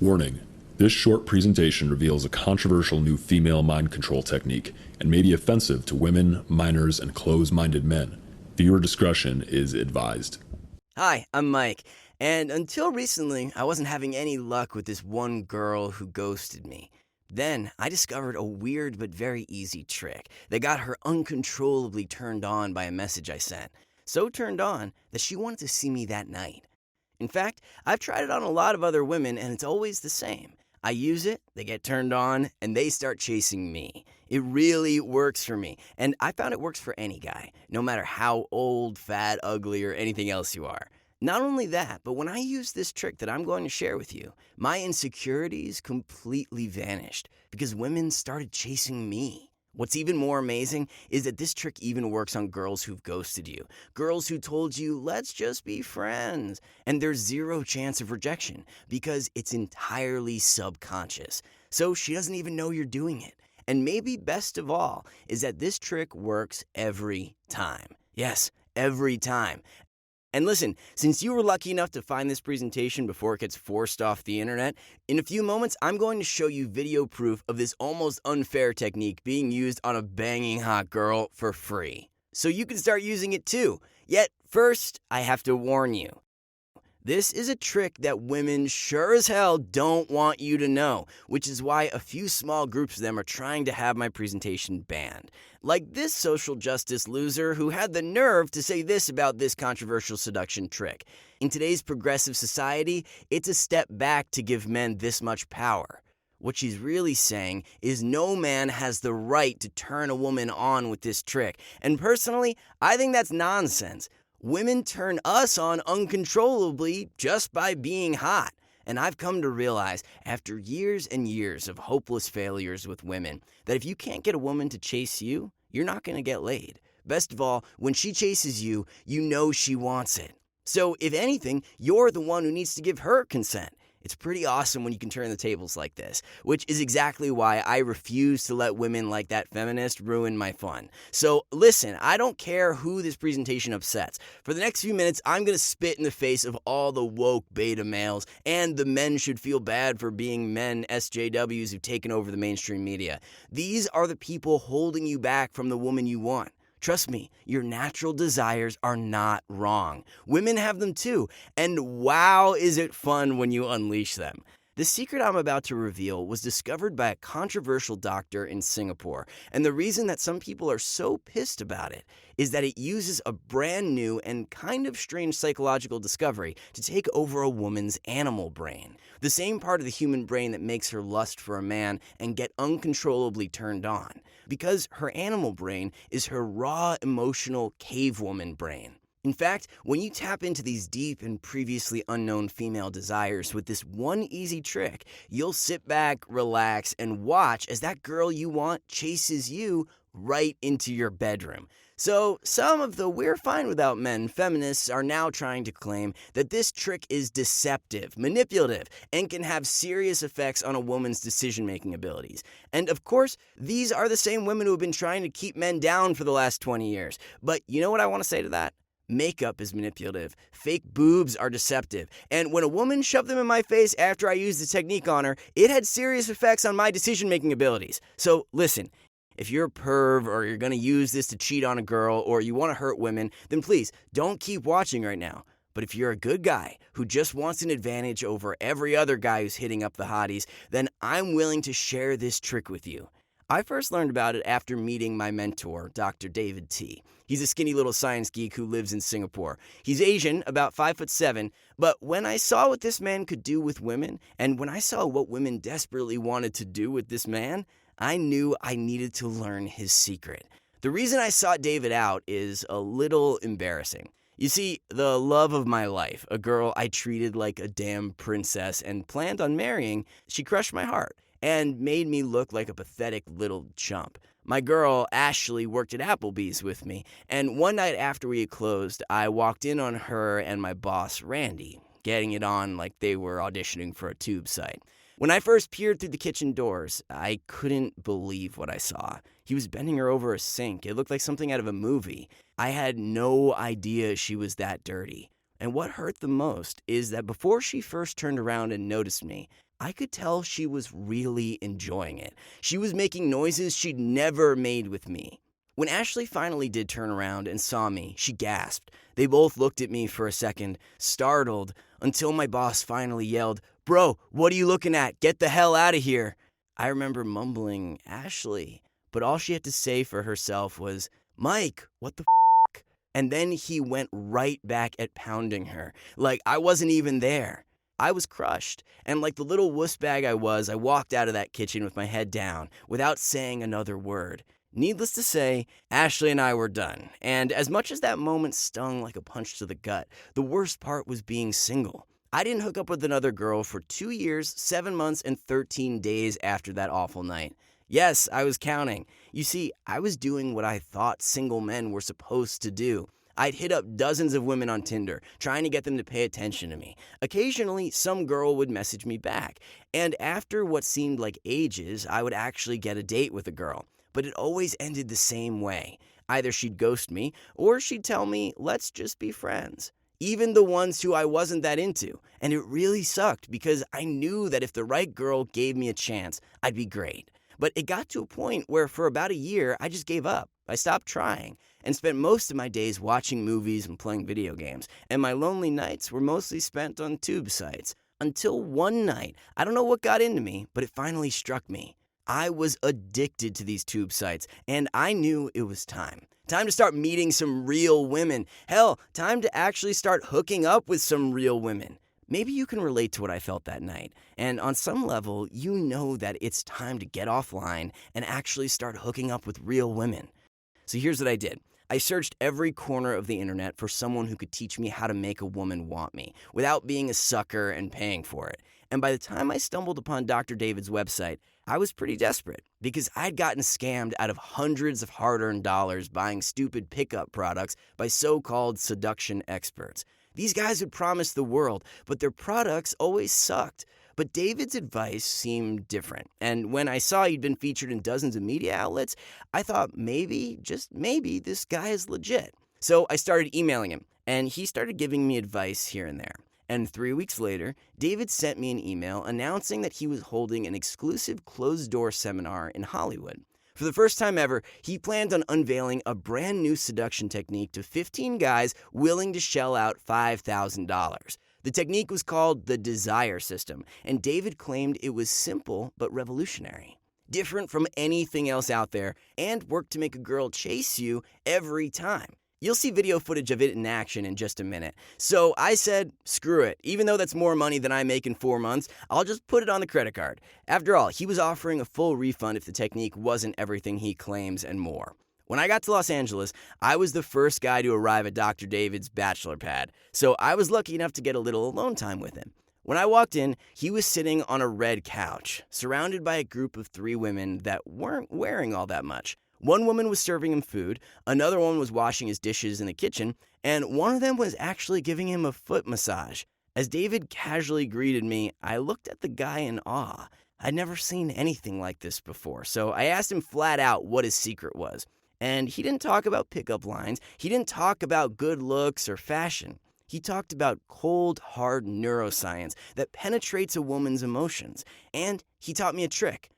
Warning: this short presentation reveals a controversial new female mind control technique and may be offensive to women, minors, and closed-minded men. Viewer discretion is advised. Hi, I'm Mike, and until recently, I wasn't having any luck with this one girl who ghosted me. Then, I discovered a weird but very easy trick that got her uncontrollably turned on by a message I sent. So turned on that she wanted to see me that night. In fact, I've tried it on a lot of other women, and it's always the same. I use it, they get turned on, and they start chasing me. It really works for me, and I found it works for any guy, no matter how old, fat, ugly, or anything else you are. Not only that, but when I used this trick that I'm going to share with you, my insecurities completely vanished because women started chasing me. What's even more amazing is that this trick even works on girls who've ghosted you. Girls who told you, let's just be friends. And there's zero chance of rejection because it's entirely subconscious. So she doesn't even know you're doing it. And maybe best of all is that this trick works every time. Yes, every time. And listen, since you were lucky enough to find this presentation before it gets forced off the internet, in a few moments I'm going to show you video proof of this almost unfair technique being used on a banging hot girl for free. So you can start using it too. Yet first, I have to warn you. This is a trick that women sure as hell don't want you to know, which is why a few small groups of them are trying to have my presentation banned. Like this social justice loser who had the nerve to say this about this controversial seduction trick. In today's progressive society, it's a step back to give men this much power. What she's really saying is no man has the right to turn a woman on with this trick. And personally, I think that's nonsense. Women turn us on uncontrollably just by being hot. And I've come to realize, after years and years of hopeless failures with women, that if you can't get a woman to chase you, you're not going to get laid. Best of all, when she chases you, you know she wants it. So if anything, you're the one who needs to give her consent. It's pretty awesome when you can turn the tables like this, which is exactly why I refuse to let women like that feminist ruin my fun. So listen, I don't care who this presentation upsets. For the next few minutes, I'm going to spit in the face of all the woke beta males and the men should feel bad for being men SJWs who've taken over the mainstream media. These are the people holding you back from the woman you want. Trust me, your natural desires are not wrong. Women have them too, and wow, is it fun when you unleash them. The secret I'm about to reveal was discovered by a controversial doctor in Singapore, and the reason that some people are so pissed about it is that it uses a brand new and kind of strange psychological discovery to take over a woman's animal brain. The same part of the human brain that makes her lust for a man and get uncontrollably turned on. Because her animal brain is her raw, emotional cavewoman brain. In fact, when you tap into these deep and previously unknown female desires with this one easy trick, you'll sit back, relax, and watch as that girl you want chases you right into your bedroom. So, some of the "we're fine without men" feminists are now trying to claim that this trick is deceptive, manipulative, and can have serious effects on a woman's decision-making abilities. And of course, these are the same women who have been trying to keep men down for the last 20 years. But you know what I want to say to that? Makeup is manipulative, fake boobs are deceptive, and when a woman shoved them in my face after I used the technique on her, it had serious effects on my decision-making abilities. So listen, if you're a perv or you're going to use this to cheat on a girl or you want to hurt women, then please don't keep watching right now. But if you're a good guy who just wants an advantage over every other guy who's hitting up the hotties, then I'm willing to share this trick with you. I first learned about it after meeting my mentor, Dr. David T. He's a skinny little science geek who lives in Singapore. He's Asian, about 5'7", but when I saw what this man could do with women, and when I saw what women desperately wanted to do with this man, I knew I needed to learn his secret. The reason I sought David out is a little embarrassing. You see, the love of my life, a girl I treated like a damn princess and planned on marrying, she crushed my heart and made me look like a pathetic little chump. My girl, Ashley, worked at Applebee's with me, and one night after we had closed, I walked in on her and my boss, Randy, getting it on like they were auditioning for a tube site. When I first peered through the kitchen doors, I couldn't believe what I saw. He was bending her over a sink. It looked like something out of a movie. I had no idea she was that dirty. And what hurt the most is that before she first turned around and noticed me, I could tell she was really enjoying it. She was making noises she'd never made with me. When Ashley finally did turn around and saw me, she gasped. They both looked at me for a second, startled, until my boss finally yelled, "Bro, what are you looking at? Get the hell out of here." I remember mumbling, "Ashley," but all she had to say for herself was, "Mike, what the f***?" And then he went right back at pounding her, like I wasn't even there. I was crushed, and like the little wuss bag I was, I walked out of that kitchen with my head down, without saying another word. Needless to say, Ashley and I were done, and as much as that moment stung like a punch to the gut, the worst part was being single. I didn't hook up with another girl for 2 years, 7 months, and 13 days after that awful night. Yes, I was counting. You see, I was doing what I thought single men were supposed to do. I'd hit up dozens of women on Tinder, trying to get them to pay attention to me. Occasionally, some girl would message me back, and after what seemed like ages, I would actually get a date with a girl. But it always ended the same way. Either she'd ghost me, or she'd tell me, "Let's just be friends." Even the ones who I wasn't that into. And it really sucked because I knew that if the right girl gave me a chance, I'd be great. But it got to a point where for about a year, I just gave up. I stopped trying and spent most of my days watching movies and playing video games. And my lonely nights were mostly spent on tube sites. Until one night, I don't know what got into me, but it finally struck me. I was addicted to these tube sites, and I knew it was time. Time to start meeting some real women. Hell, time to actually start hooking up with some real women. Maybe you can relate to what I felt that night, and on some level, you know that it's time to get offline and actually start hooking up with real women. So here's what I did. I searched every corner of the internet for someone who could teach me how to make a woman want me without being a sucker and paying for it. And by the time I stumbled upon Dr. David's website, I was pretty desperate because I'd gotten scammed out of hundreds of hard-earned dollars buying stupid pickup products by so-called seduction experts. These guys would promise the world, but their products always sucked. But David's advice seemed different, and when I saw he'd been featured in dozens of media outlets, I thought maybe, just maybe, this guy is legit. So I started emailing him, and he started giving me advice here and there. And 3 weeks later, David sent me an email announcing that he was holding an exclusive closed-door seminar in Hollywood. For the first time ever, he planned on unveiling a brand new seduction technique to 15 guys willing to shell out $5,000. The technique was called the Desire System, and David claimed it was simple but revolutionary, different from anything else out there, and worked to make a girl chase you every time. You'll see video footage of it in action in just a minute. So I said, screw it. Even though that's more money than I make in 4 months, I'll just put it on the credit card. After all, he was offering a full refund if the technique wasn't everything he claims and more. When I got to Los Angeles, I was the first guy to arrive at Dr. David's bachelor pad, so I was lucky enough to get a little alone time with him. When I walked in, he was sitting on a red couch, surrounded by a group of 3 women that weren't wearing all that much. One woman was serving him food, another one was washing his dishes in the kitchen, and one of them was actually giving him a foot massage. As David casually greeted me, I looked at the guy in awe. I'd never seen anything like this before, so I asked him flat out what his secret was. And he didn't talk about pickup lines, he didn't talk about good looks or fashion. He talked about cold, hard neuroscience that penetrates a woman's emotions. And he taught me a trick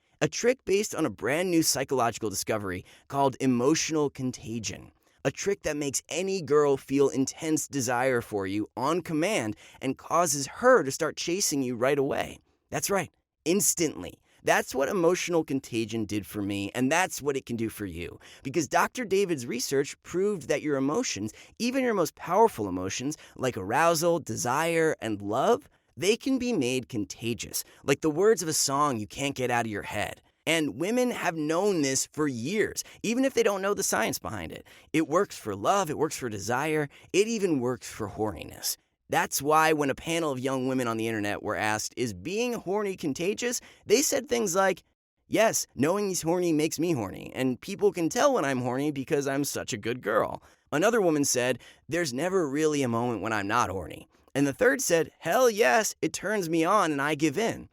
based on a brand new psychological discovery called emotional contagion. A trick that makes any girl feel intense desire for you on command and causes her to start chasing you right away. That's right, instantly. That's what emotional contagion did for me, and that's what it can do for you. Because Dr. David's research proved that your emotions, even your most powerful emotions, like arousal, desire, and love, they can be made contagious, like the words of a song you can't get out of your head. And women have known this for years, even if they don't know the science behind it. It works for love, it works for desire, it even works for horniness. That's why when a panel of young women on the internet were asked, is being horny contagious? They said things like, yes, knowing he's horny makes me horny, and people can tell when I'm horny because I'm such a good girl. Another woman said, there's never really a moment when I'm not horny. And the third said, hell yes, it turns me on and I give in.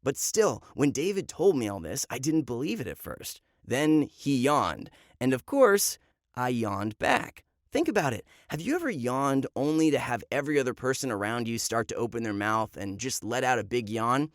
But still, when David told me all this, I didn't believe it at first. Then he yawned, and of course, I yawned back. Think about it. Have you ever yawned only to have every other person around you start to open their mouth and just let out a big yawn?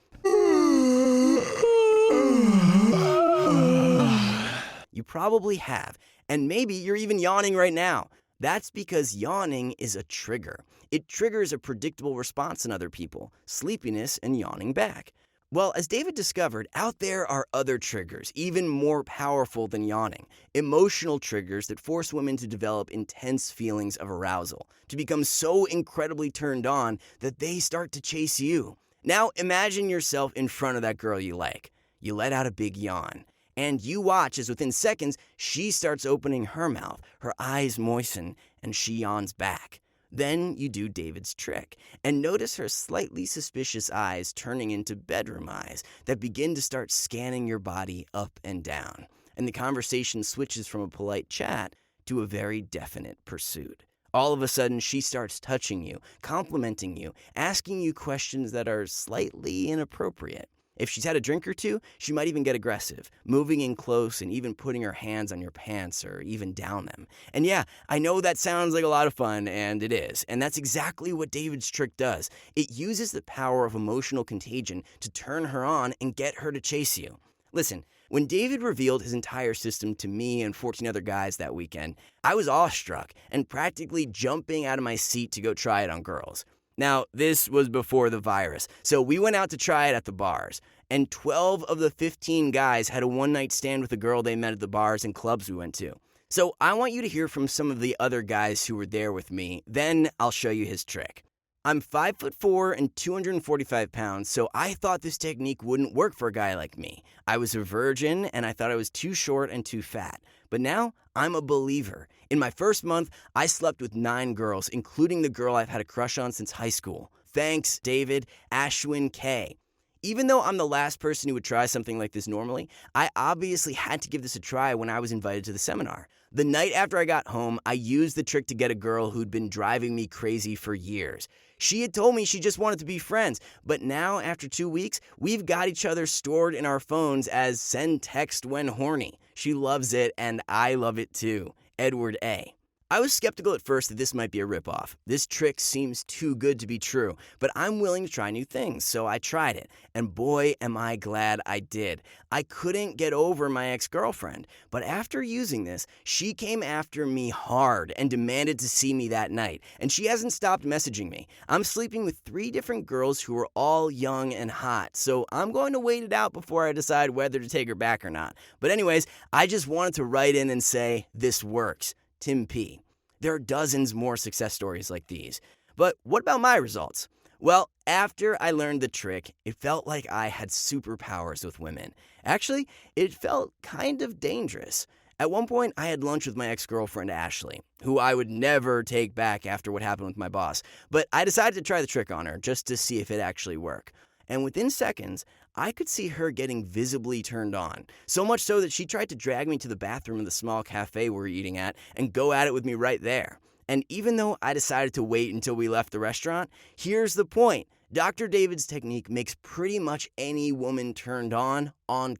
You probably have, and maybe you're even yawning right now. That's because yawning is a trigger. It triggers a predictable response in other people, sleepiness and yawning back. Well, as David discovered, out there are other triggers, even more powerful than yawning. Emotional triggers that force women to develop intense feelings of arousal, to become so incredibly turned on that they start to chase you. Now imagine yourself in front of that girl you like. You let out a big yawn. And you watch as within seconds, she starts opening her mouth, her eyes moisten, and she yawns back. Then you do David's trick and notice her slightly suspicious eyes turning into bedroom eyes that begin to start scanning your body up and down. And the conversation switches from a polite chat to a very definite pursuit. All of a sudden, she starts touching you, complimenting you, asking you questions that are slightly inappropriate. If she's had a drink or two, she might even get aggressive, moving in close and even putting her hands on your pants or even down them. And yeah, I know that sounds like a lot of fun, and it is. And that's exactly what David's trick does. It uses the power of emotional contagion to turn her on and get her to chase you. Listen, when David revealed his entire system to me and 14 other guys that weekend, I was awestruck and practically jumping out of my seat to go try it on girls. Now, this was before the virus, so we went out to try it at the bars, and 12 of the 15 guys had a one-night stand with a girl they met at the bars and clubs we went to. So I want you to hear from some of the other guys who were there with me, then I'll show you his trick. I'm 5'4" and 245 pounds, so I thought this technique wouldn't work for a guy like me. I was a virgin, and I thought I was too short and too fat. But now, I'm a believer. In my first month, I slept with 9 girls, including the girl I've had a crush on since high school. Thanks, David, Ashwin K. Even though I'm the last person who would try something like this normally, I obviously had to give this a try when I was invited to the seminar. The night after I got home, I used the trick to get a girl who'd been driving me crazy for years. She had told me she just wanted to be friends, but now, after 2 weeks, we've got each other stored in our phones as send text when horny. She loves it, and I love it too. Edward A. I was skeptical at first that this might be a ripoff. This trick seems too good to be true, but I'm willing to try new things, so I tried it. And boy, am I glad I did. I couldn't get over my ex-girlfriend, but after using this, she came after me hard and demanded to see me that night, and she hasn't stopped messaging me. I'm sleeping with 3 different girls who are all young and hot, so I'm going to wait it out before I decide whether to take her back or not. But anyways, I just wanted to write in and say, this works. Tim P. There are dozens more success stories like these. But what about my results? Well, after I learned the trick, it felt like I had superpowers with women. Actually, it felt kind of dangerous. At one point, I had lunch with my ex-girlfriend, Ashley, who I would never take back after what happened with my boss. But I decided to try the trick on her just to see if it actually worked. And within seconds, I could see her getting visibly turned on. So much so that she tried to drag me to the bathroom of the small cafe we were eating at and go at it with me right there. And even though I decided to wait until we left the restaurant, here's the point. Dr. David's technique makes pretty much any woman turned on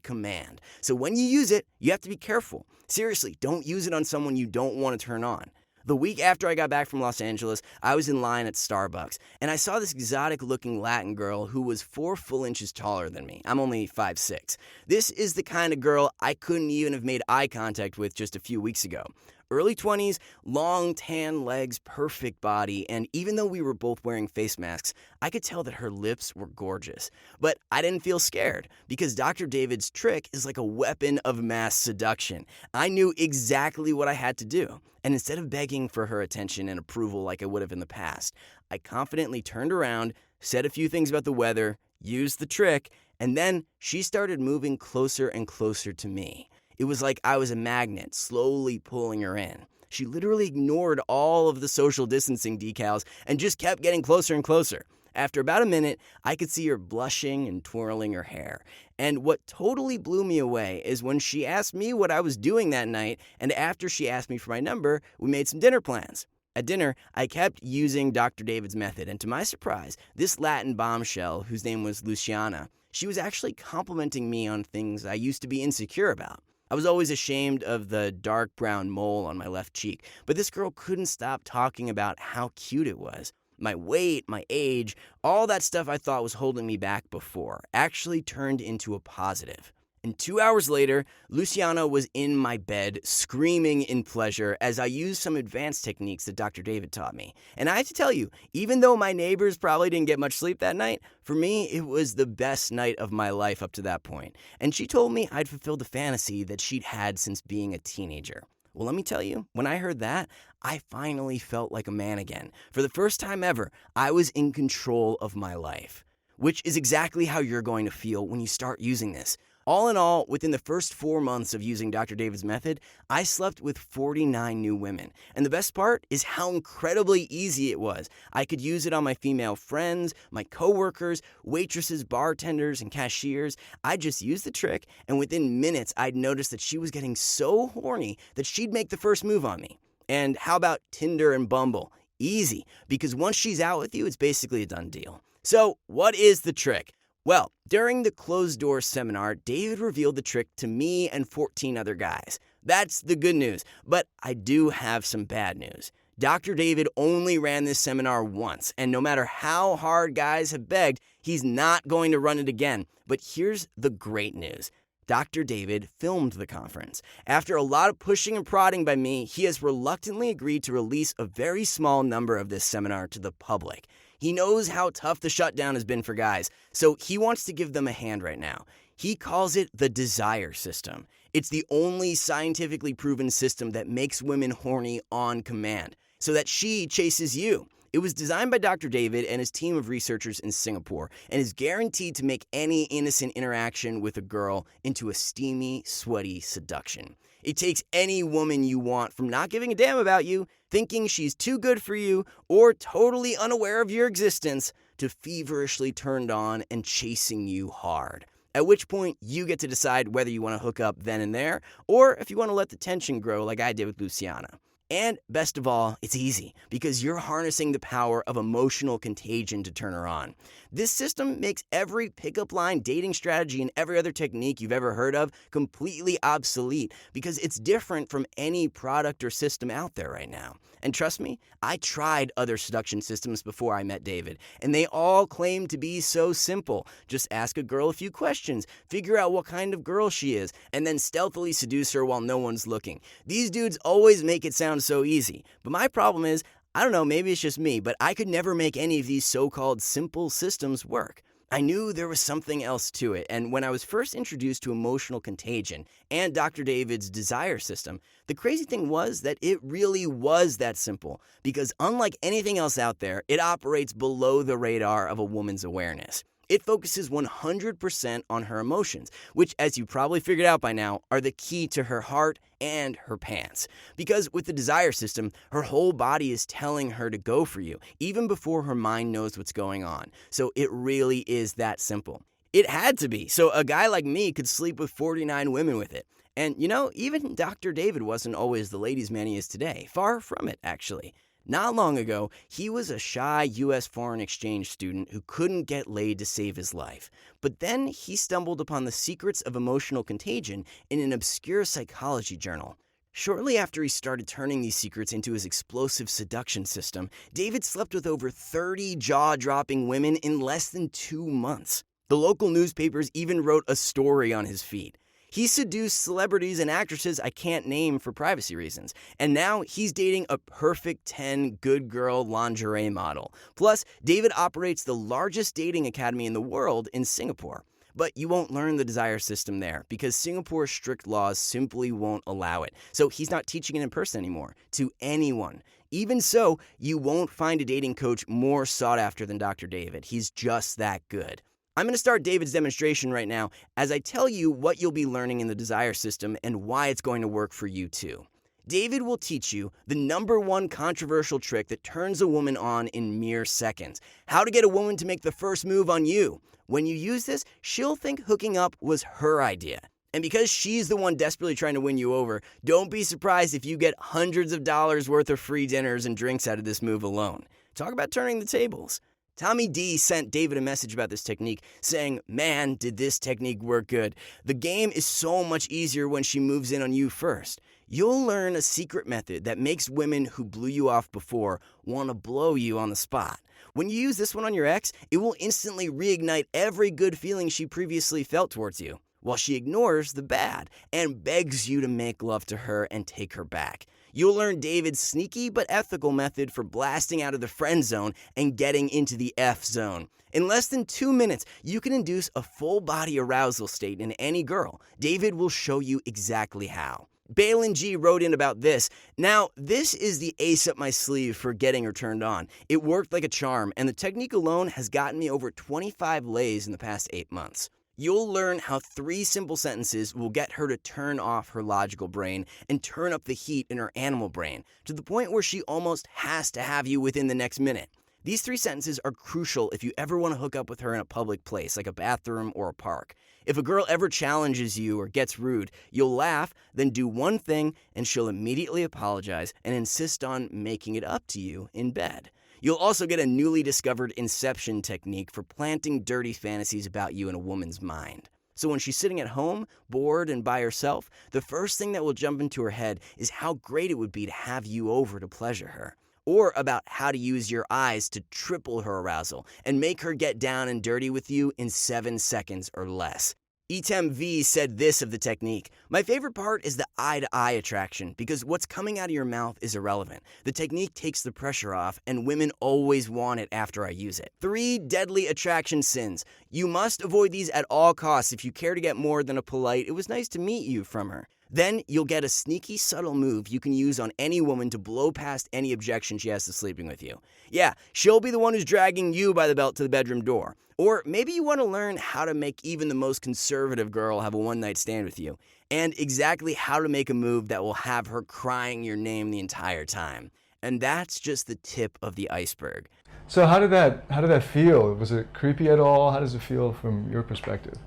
command. So when you use it, you have to be careful. Seriously, don't use it on someone you don't want to turn on. The week after I got back from Los Angeles, I was in line at Starbucks, and I saw this exotic-looking Latin girl who was 4 full inches taller than me. I'm only 5'6". This is the kind of girl I couldn't even have made eye contact with just a few weeks ago. Early 20s, long tan legs, perfect body, and even though we were both wearing face masks, I could tell that her lips were gorgeous. But I didn't feel scared, because Dr. David's trick is like a weapon of mass seduction. I knew exactly what I had to do, and instead of begging for her attention and approval like I would have in the past, I confidently turned around, said a few things about the weather, used the trick, and then she started moving closer and closer to me. It was like I was a magnet, slowly pulling her in. She literally ignored all of the social distancing decals and just kept getting closer and closer. After about a minute, I could see her blushing and twirling her hair. And what totally blew me away is when she asked me what I was doing that night, and after she asked me for my number, we made some dinner plans. At dinner, I kept using Dr. David's method, and to my surprise, this Latin bombshell, whose name was Luciana, she was actually complimenting me on things I used to be insecure about. I was always ashamed of the dark brown mole on my left cheek, but this girl couldn't stop talking about how cute it was. My weight, my age, all that stuff I thought was holding me back before actually turned into a positive. And 2 hours later, Luciana was in my bed, screaming in pleasure as I used some advanced techniques that Dr. David taught me. And I have to tell you, even though my neighbors probably didn't get much sleep that night, for me, it was the best night of my life up to that point. And she told me I'd fulfilled a fantasy that she'd had since being a teenager. Well, let me tell you, when I heard that, I finally felt like a man again. For the first time ever, I was in control of my life, which is exactly how you're going to feel when you start using this. All in all, within the first 4 months of using Dr. David's method, I slept with 49 new women. And the best part is how incredibly easy it was. I could use it on my female friends, my coworkers, waitresses, bartenders, and cashiers. I just used the trick, and within minutes, I'd noticed that she was getting so horny that she'd make the first move on me. And how about Tinder and Bumble? Easy, because once she's out with you, it's basically a done deal. So, what is the trick? Well, during the closed-door seminar, David revealed the trick to me and 14 other guys. That's the good news, but I do have some bad news. Dr. David only ran this seminar once, and no matter how hard guys have begged, he's not going to run it again. But here's the great news. Dr. David filmed the conference. After a lot of pushing and prodding by me, he has reluctantly agreed to release a very small number of this seminar to the public. He knows how tough the shutdown has been for guys, so he wants to give them a hand right now. He calls it the Desire System. It's the only scientifically proven system that makes women horny on command, so that she chases you. It was designed by Dr. David and his team of researchers in Singapore and is guaranteed to make any innocent interaction with a girl into a steamy, sweaty seduction. It takes any woman you want from not giving a damn about you, thinking she's too good for you, or totally unaware of your existence, to feverishly turned on and chasing you hard. At which point, you get to decide whether you want to hook up then and there, or if you want to let the tension grow like I did with Luciana. And best of all, it's easy because you're harnessing the power of emotional contagion to turn her on. This system makes every pickup line, dating strategy, and every other technique you've ever heard of completely obsolete because it's different from any product or system out there right now. And trust me, I tried other seduction systems before I met David, and they all claim to be so simple. Just ask a girl a few questions, figure out what kind of girl she is, and then stealthily seduce her while no one's looking. These dudes always make it sound so easy. But my problem is, I don't know, maybe it's just me, but I could never make any of these so-called simple systems work. I knew there was something else to it, and when I was first introduced to emotional contagion and Dr. David's Desire System, the crazy thing was that it really was that simple, because unlike anything else out there, it operates below the radar of a woman's awareness. It focuses 100% on her emotions, which, as you probably figured out by now, are the key to her heart and her pants. Because with the Desire System, her whole body is telling her to go for you, even before her mind knows what's going on. So it really is that simple. It had to be, so a guy like me could sleep with 49 women with it. And you know, even Dr. David wasn't always the ladies' man he is today. Far from it, actually. Not long ago, he was a shy U.S. foreign exchange student who couldn't get laid to save his life. But then he stumbled upon the secrets of emotional contagion in an obscure psychology journal. Shortly after he started turning these secrets into his explosive seduction system, David slept with over 30 jaw-dropping women in less than 2 months. The local newspapers even wrote a story on his feed. He seduced celebrities and actresses I can't name for privacy reasons. And now he's dating a perfect 10 good girl lingerie model. Plus, David operates the largest dating academy in the world in Singapore. But you won't learn the Desire System there because Singapore's strict laws simply won't allow it. So he's not teaching it in person anymore to anyone. Even so, you won't find a dating coach more sought after than Dr. David. He's just that good. I'm going to start David's demonstration right now as I tell you what you'll be learning in the Desire System and why it's going to work for you too. David will teach you the #1 controversial trick that turns a woman on in mere seconds. How to get a woman to make the first move on you. When you use this, she'll think hooking up was her idea. And because she's the one desperately trying to win you over, don't be surprised if you get hundreds of dollars worth of free dinners and drinks out of this move alone. Talk about turning the tables. Tommy D sent David a message about this technique saying, "Man, did this technique work good. The game is so much easier when she moves in on you first. You'll learn a secret method that makes women who blew you off before want to blow you on the spot. When you use this one on your ex, it will instantly reignite every good feeling she previously felt towards you. while she ignores the bad and begs you to make love to her and take her back. You'll learn David's sneaky but ethical method for blasting out of the friend zone and getting into the F zone. In less than 2 minutes, you can induce a full-body arousal state in any girl. David will show you exactly how. Balin G wrote in about this. Now, this is the ace up my sleeve for getting her turned on. It worked like a charm, and the technique alone has gotten me over 25 lays in the past 8 months. You'll learn how 3 simple sentences will get her to turn off her logical brain and turn up the heat in her animal brain, to the point where she almost has to have you within the next minute. These 3 sentences are crucial if you ever want to hook up with her in a public place, like a bathroom or a park. If a girl ever challenges you or gets rude, you'll laugh, then do one thing, and she'll immediately apologize and insist on making it up to you in bed. You'll also get a newly discovered inception technique for planting dirty fantasies about you in a woman's mind. So when she's sitting at home, bored and by herself, the first thing that will jump into her head is how great it would be to have you over to pleasure her. Or about how to use your eyes to triple her arousal and make her get down and dirty with you in 7 seconds or less. Etem V said this of the technique: "My favorite part is the eye-to-eye attraction, because what's coming out of your mouth is irrelevant. The technique takes the pressure off, and women always want it after I use it." 3 deadly attraction sins. You must avoid these at all costs if you care to get more than a polite "it was nice to meet you" from her. Then you'll get a sneaky, subtle move you can use on any woman to blow past any objection she has to sleeping with you. Yeah, she'll be the one who's dragging you by the belt to the bedroom door. Or maybe you want to learn how to make even the most conservative girl have a one-night stand with you, and exactly how to make a move that will have her crying your name the entire time. And that's just the tip of the iceberg. So how did that feel? Was it creepy at all? How does it feel from your perspective?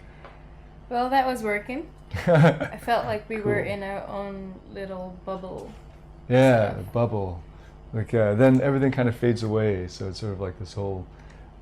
Well, that was working. I felt like we were Cool. in our own little bubble. Yeah, stuff. a bubble. Like then everything kind of fades away, so it's sort of like this whole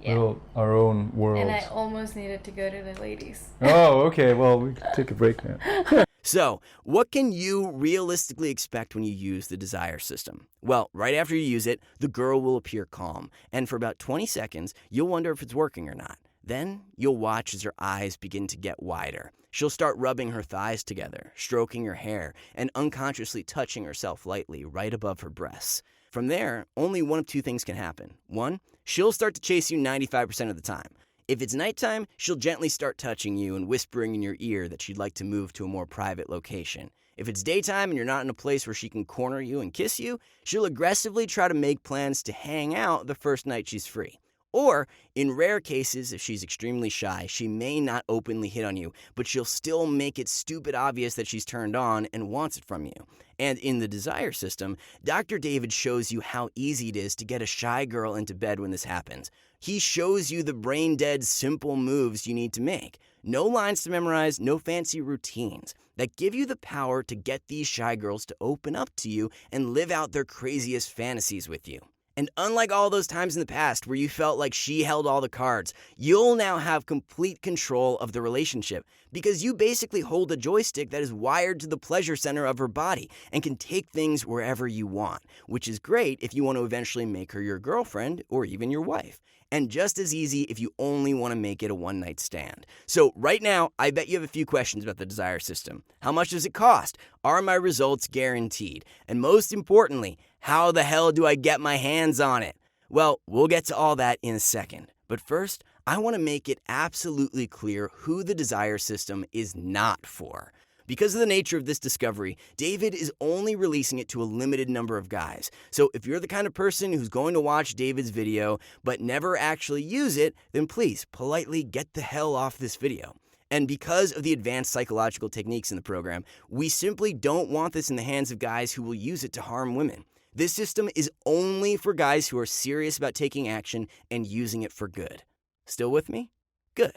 little our own world. And I almost needed to go to the ladies. Oh, okay. Well, we can take a break now. So, what can you realistically expect when you use the Desire System? Well, right after you use it, the girl will appear calm, and for about 20 seconds, you'll wonder if it's working or not. Then, you'll watch as her eyes begin to get wider. She'll start rubbing her thighs together, stroking her hair, and unconsciously touching herself lightly right above her breasts. From there, only one of 2 things can happen. 1, she'll start to chase you 95% of the time. If it's nighttime, she'll gently start touching you and whispering in your ear that she'd like to move to a more private location. If it's daytime and you're not in a place where she can corner you and kiss you, she'll aggressively try to make plans to hang out the first night she's free. Or, in rare cases, if she's extremely shy, she may not openly hit on you, but she'll still make it stupid obvious that she's turned on and wants it from you. And in the Desire System, Dr. David shows you how easy it is to get a shy girl into bed when this happens. He shows you the brain-dead, simple moves you need to make. No lines to memorize, no fancy routines, that give you the power to get these shy girls to open up to you and live out their craziest fantasies with you. And unlike all those times in the past where you felt like she held all the cards, you'll now have complete control of the relationship, because you basically hold a joystick that is wired to the pleasure center of her body and can take things wherever you want, which is great if you want to eventually make her your girlfriend or even your wife. And just as easy if you only want to make it a one-night stand. So right now, I bet you have a few questions about the Desire System. How much does it cost? Are my results guaranteed? And most importantly, how the hell do I get my hands on it? Well, we'll get to all that in a second. But first, I want to make it absolutely clear who the Desire System is not for. Because of the nature of this discovery, David is only releasing it to a limited number of guys. So if you're the kind of person who's going to watch David's video but never actually use it, then please politely get the hell off this video. And because of the advanced psychological techniques in the program, we simply don't want this in the hands of guys who will use it to harm women. This system is only for guys who are serious about taking action and using it for good. Still with me? Good.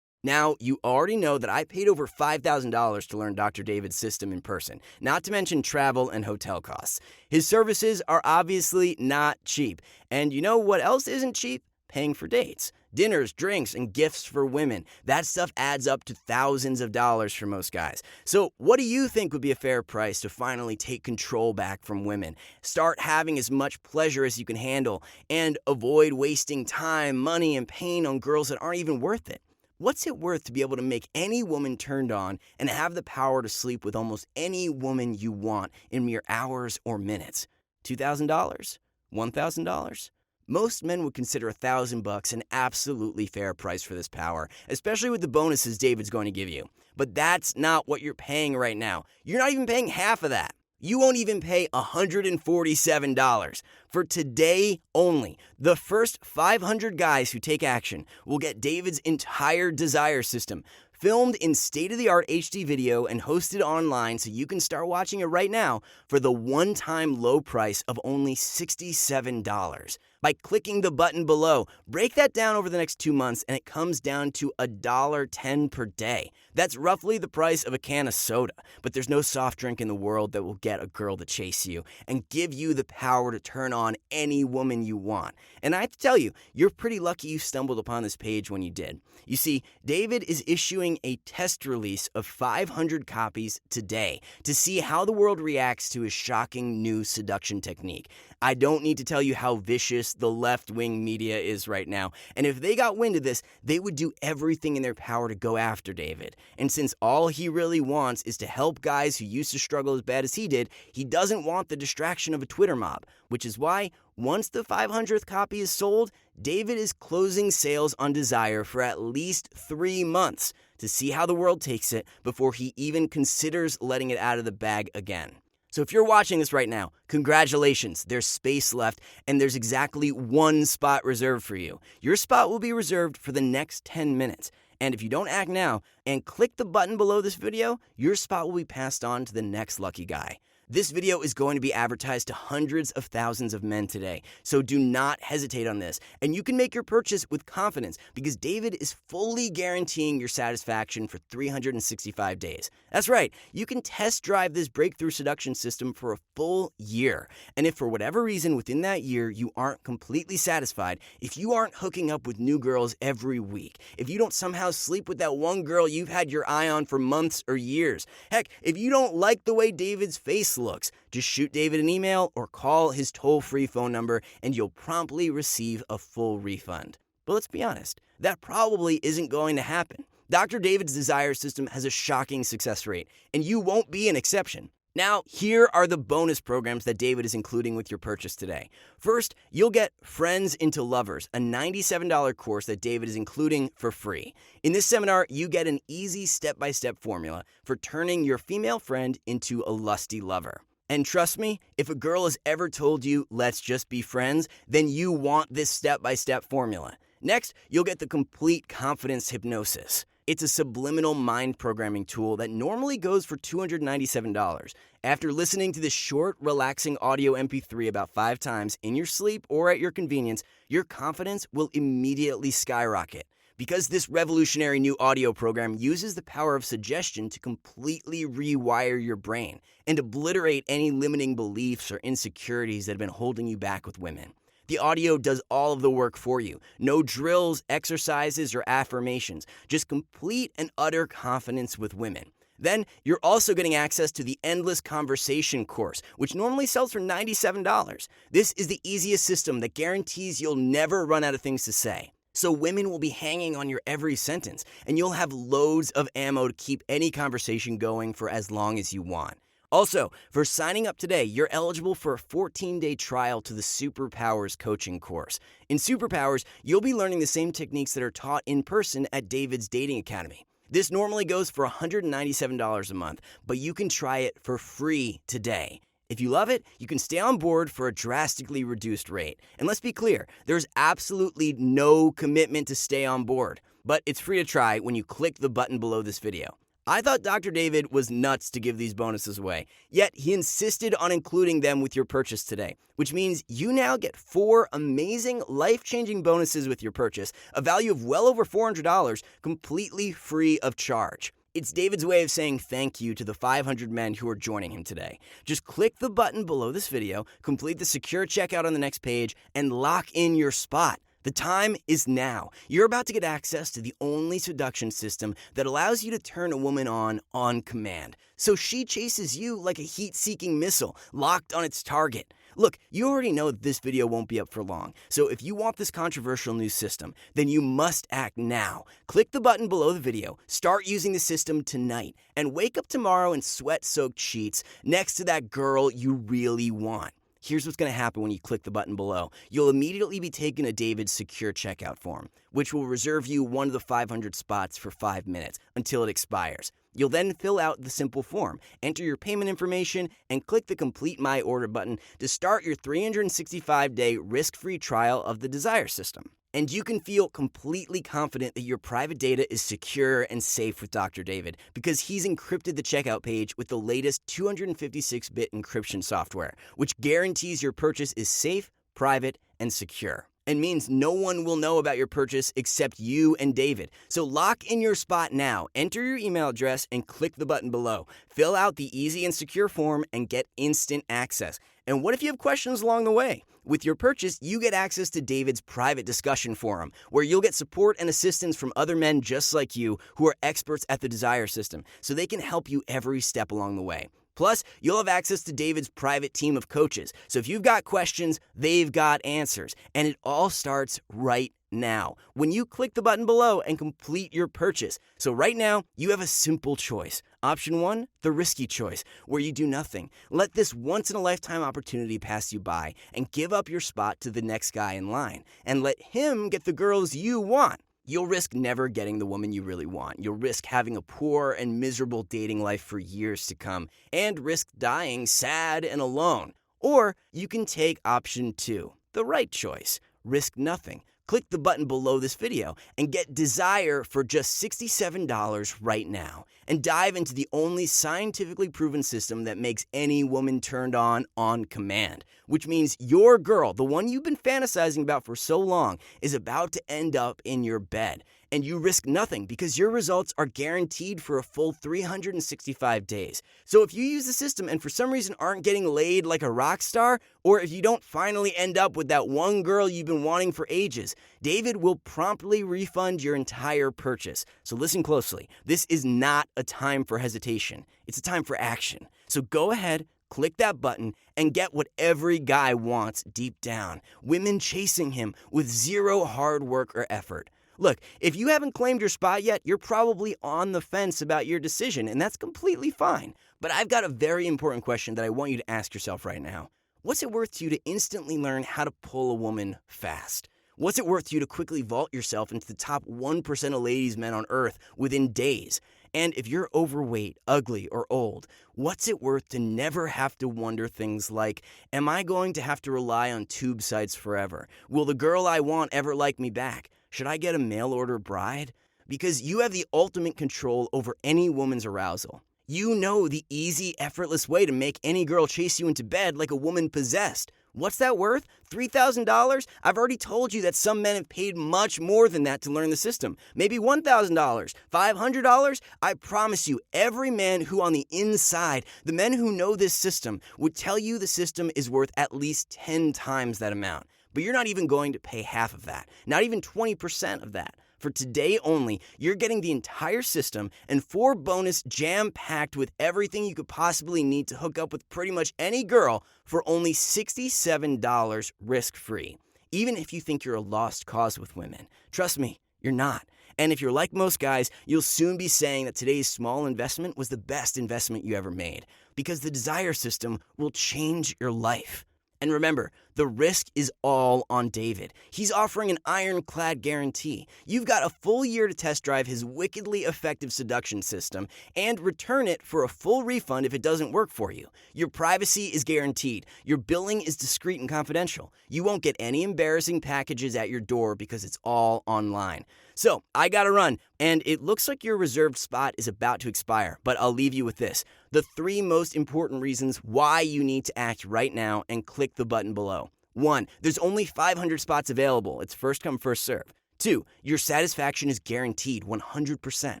Now, you already know that I paid over $5,000 to learn Dr. David's system in person, not to mention travel and hotel costs. His services are obviously not cheap. And you know what else isn't cheap? Paying for dates. Dinners, drinks, and gifts for women. That stuff adds up to thousands of dollars for most guys. So what do you think would be a fair price to finally take control back from women? Start having as much pleasure as you can handle, and avoid wasting time, money, and pain on girls that aren't even worth it. What's it worth to be able to make any woman turned on and have the power to sleep with almost any woman you want in mere hours or minutes? $2,000? $1,000? Most men would consider $1,000 an absolutely fair price for this power, especially with the bonuses David's going to give you. But that's not what you're paying right now. You're not even paying half of that. You won't even pay $147. For today only, the first 500 guys who take action will get David's entire Desire system, filmed in state-of-the-art HD video and hosted online so you can start watching it right now for the one-time low price of only $67. By clicking the button below, break that down over the next 2 months and it comes down to $1.10 per day. That's roughly the price of a can of soda, but there's no soft drink in the world that will get a girl to chase you and give you the power to turn on any woman you want. And I have to tell you, you're pretty lucky you stumbled upon this page when you did. You see, David is issuing a test release of 500 copies today to see how the world reacts to his shocking new seduction technique. I don't need to tell you how vicious the left-wing media is right now, and if they got wind of this, they would do everything in their power to go after David. And since all he really wants is to help guys who used to struggle as bad as he did, he doesn't want the distraction of a Twitter mob, which is why once the 500th copy is sold, David is closing sales on Desire for at least 3 months to see how the world takes it before he even considers letting it out of the bag again. So if you're watching this right now, congratulations, there's space left and there's exactly 1 spot reserved for you. Your spot will be reserved for the next 10 minutes. And if you don't act now and click the button below this video, your spot will be passed on to the next lucky guy. This video is going to be advertised to hundreds of thousands of men today, so do not hesitate on this. And you can make your purchase with confidence because David is fully guaranteeing your satisfaction for 365 days. That's right, you can test drive this breakthrough seduction system for a full year. And if for whatever reason within that year you aren't completely satisfied, if you aren't hooking up with new girls every week, if you don't somehow sleep with that one girl you've had your eye on for months or years, heck, if you don't like the way David's face looks, just shoot David an email or call his toll-free phone number and you'll promptly receive a full refund. But let's be honest, that probably isn't going to happen. Dr. David's Desire system has a shocking success rate, and you won't be an exception. Now, here are the bonus programs that David is including with your purchase today. First, you'll get Friends into Lovers, a $97 course that David is including for free. In this seminar, you get an easy step-by-step formula for turning your female friend into a lusty lover. And trust me, if a girl has ever told you, let's just be friends, then you want this step-by-step formula. Next, you'll get the Complete Confidence Hypnosis. It's a subliminal mind programming tool that normally goes for $297. After listening to this short, relaxing audio MP3 about 5 times in your sleep or at your convenience, your confidence will immediately skyrocket. Because this revolutionary new audio program uses the power of suggestion to completely rewire your brain and obliterate any limiting beliefs or insecurities that have been holding you back with women. The audio does all of the work for you. No drills, exercises, or affirmations. Just complete and utter confidence with women. Then, you're also getting access to the Endless Conversation course, which normally sells for $97. This is the easiest system that guarantees you'll never run out of things to say. So women will be hanging on your every sentence, and you'll have loads of ammo to keep any conversation going for as long as you want. Also, for signing up today, you're eligible for a 14-day trial to the Superpowers coaching course. In Superpowers, you'll be learning the same techniques that are taught in person at David's Dating Academy. This normally goes for $197 a month, but you can try it for free today. If you love it, you can stay on board for a drastically reduced rate. And let's be clear, there's absolutely no commitment to stay on board, but it's free to try when you click the button below this video. I thought Dr. David was nuts to give these bonuses away, yet he insisted on including them with your purchase today, which means you now get 4 amazing, life-changing bonuses with your purchase, a value of well over $400, completely free of charge. It's David's way of saying thank you to the 500 men who are joining him today. Just click the button below this video, complete the secure checkout on the next page, and lock in your spot. The time is now. You're about to get access to the only seduction system that allows you to turn a woman on command. So she chases you like a heat-seeking missile, locked on its target. Look, you already know that this video won't be up for long, so if you want this controversial new system, then you must act now. Click the button below the video, start using the system tonight, and wake up tomorrow in sweat-soaked sheets next to that girl you really want. Here's what's going to happen when you click the button below. You'll immediately be taken to David's secure checkout form, which will reserve you one of the 500 spots for 5 minutes until it expires. You'll then fill out the simple form, enter your payment information, and click the Complete My Order button to start your 365-day risk-free trial of the Desire system. And you can feel completely confident that your private data is secure and safe with Dr. David because he's encrypted the checkout page with the latest 256-bit encryption software, which guarantees your purchase is safe, private, and secure. And means no one will know about your purchase except you and David. So lock in your spot now, enter your email address, and click the button below. Fill out the easy and secure form and get instant access. And what if you have questions along the way? With your purchase, you get access to David's private discussion forum, where you'll get support and assistance from other men just like you who are experts at the Desire system, so they can help you every step along the way. Plus, you'll have access to David's private team of coaches. So if you've got questions, they've got answers. And it all starts right now when you click the button below and complete your purchase. So right now, you have a simple choice. Option 1, the risky choice, where you do nothing. Let this once-in-a-lifetime opportunity pass you by and give up your spot to the next guy in line. And let him get the girls you want. You'll risk never getting the woman you really want. You'll risk having a poor and miserable dating life for years to come, and risk dying sad and alone. Or you can take option 2, the right choice. Risk nothing. Click the button below this video and get Desire for just $67 right now. And dive into the only scientifically proven system that makes any woman turned on command. Which means your girl, the one you've been fantasizing about for so long, is about to end up in your bed. And you risk nothing because your results are guaranteed for a full 365 days. So if you use the system and for some reason aren't getting laid like a rock star, or if you don't finally end up with that one girl you've been wanting for ages, David will promptly refund your entire purchase. So listen closely. This is not a time for hesitation. It's a time for action. So go ahead, click that button, and get what every guy wants deep down. Women chasing him with zero hard work or effort. Look, if you haven't claimed your spot yet, you're probably on the fence about your decision, and that's completely fine. But I've got a very important question that I want you to ask yourself right now. What's it worth to you to instantly learn how to pull a woman fast? What's it worth to you to quickly vault yourself into the top 1% of ladies' men on Earth within days? And if you're overweight, ugly, or old, what's it worth to never have to wonder things like, am I going to have to rely on tube sites forever? Will the girl I want ever like me back? Should I get a mail-order bride? Because you have the ultimate control over any woman's arousal. You know the easy, effortless way to make any girl chase you into bed like a woman possessed. What's that worth? $3,000? I've already told you that some men have paid much more than that to learn the system. Maybe $1,000? $500? I promise you, every man who on the inside, the men who know this system, would tell you the system is worth at least 10 times that amount. But you're not even going to pay half of that, not even 20% of that. For today only, you're getting the entire system and 4 bonus jam-packed with everything you could possibly need to hook up with pretty much any girl for only $67 risk-free. Even if you think you're a lost cause with women. Trust me, you're not. And if you're like most guys, you'll soon be saying that today's small investment was the best investment you ever made. Because the Desire system will change your life. And remember, the risk is all on David. He's offering an ironclad guarantee. You've got a full year to test drive his wickedly effective seduction system and return it for a full refund if it doesn't work for you. Your privacy is guaranteed. Your billing is discreet and confidential. You won't get any embarrassing packages at your door because it's all online. So, I gotta run, and it looks like your reserved spot is about to expire, but I'll leave you with this. The 3 most important reasons why you need to act right now and click the button below. 1, there's only 500 spots available. It's first come, first serve. 2, your satisfaction is guaranteed 100%.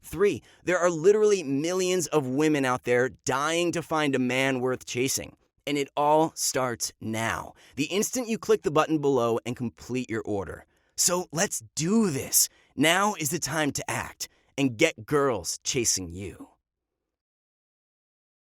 3, there are literally millions of women out there dying to find a man worth chasing. And it all starts now, the instant you click the button below and complete your order. So let's do this. Now is the time to act and get girls chasing you.